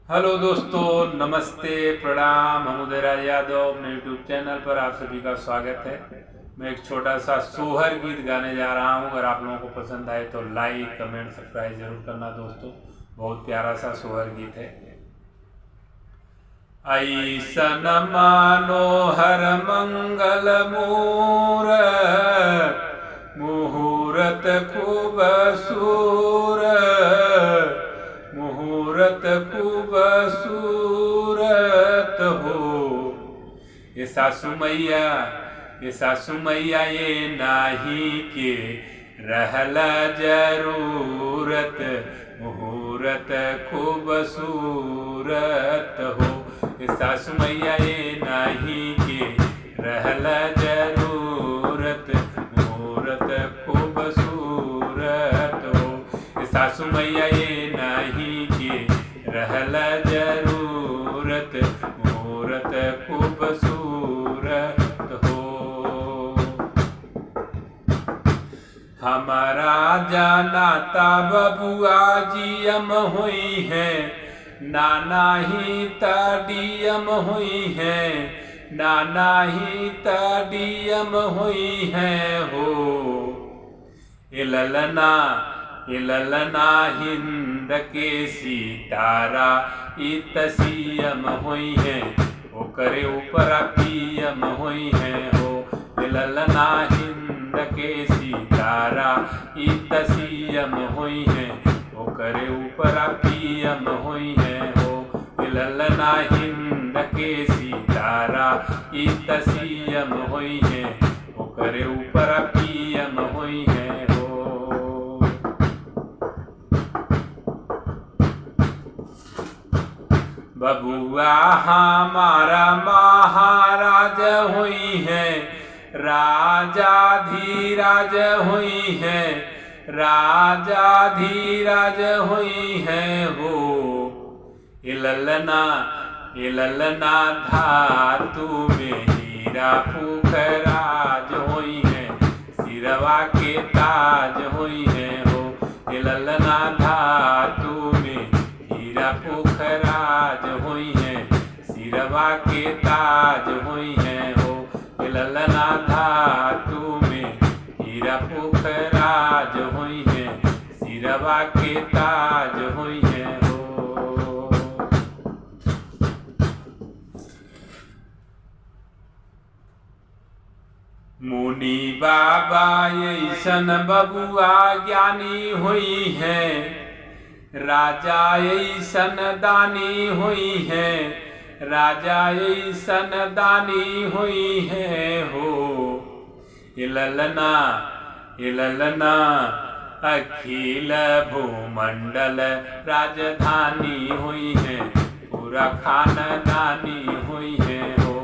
Hello दोस्तों, नमस्ते, प्रणाम। हम उदयराज यादव अपने यूट्यूब चैनल पर आप सभी का स्वागत है। मैं एक छोटा सा सोहर गीत गाने जा रहा हूँ। अगर आप लोगों को पसंद आए तो लाइक, कमेंट, सब्सक्राइब जरूर करना दोस्तों। बहुत प्यारा सा सोहर गीत है। ऐसन मानो हर मंगल मुहूर्त खूब खूब सूरत हो। ये सासू मैया ये नाही के रहला जरूरत, मुहूर्त खूब सूरत हो। ये सासू मैया ये नाही के रहला जरूरत, मुहूर्त खूब सूरत हो। ये सासू मैया ये नहीं के रहला जरूरत, मुहूर्त खूब सूरत हो। हमारा जाना ता बबुआ जीएम हुई है, नाना ही तडीएम हुई है, नाना ही तडीएम हुई है हो। इललना हिंद के सितारा इतसीयम हुई है, ओकरे ऊपर पीएम हुई है हो। इललना हिंद के सितारा इतसीयम हुई है, ओकरे ऊपर पीएम हुई है हो। इललना हिंद के सितारा इतसीयम हुई है, ओकरे ऊपर पीएम हुई है हो। बबुआ हमारा महाराज हुई है, राजा धीराज हुई है, राजा धीराज हुई है हो। इललना धातु में हीरा पुखराज हुई है, सिरवा के ताज हुई है हो। इललना धातु में हीरा पुखराज हुई है, सिरवा के ताज हुई है हो। इललना धातु में हीरा पुखराज हुई है, सिरवा के ताज हुई है हो। मुनि बाबा ऐसन बबुआ ज्ञानी हुई है, राजा ऐसन दानी हुई है, राजा ऐसन दानी हुई है हो। इललना अखिल भूमंडल राजधानी हुई है, पूरा खानदानी हुई है हो।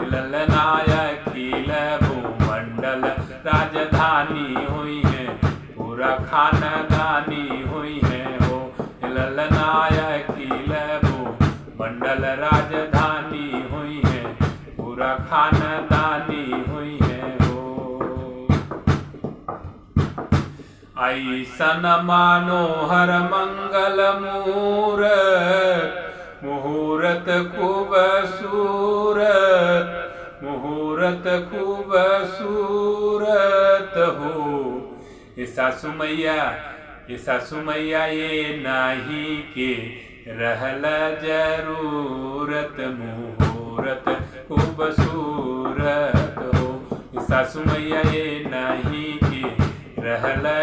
इललना अखिल भूमंडल राजधानी हुई है, पूरा खानदानी हुई है हो। इललना अखिल भूमंडल राजधानी हुई है, पूरा खानदानी हुई है हो। ऐसन मानो हर मंगल मुहूर्त खूब सूरत, मुहूर्त खूब सूरत हो। ये सासू मैया ये नाही के रहला जरूरत, मुहूर्त खूब सूरत हो। ये सासू मैया ये नाही के रहला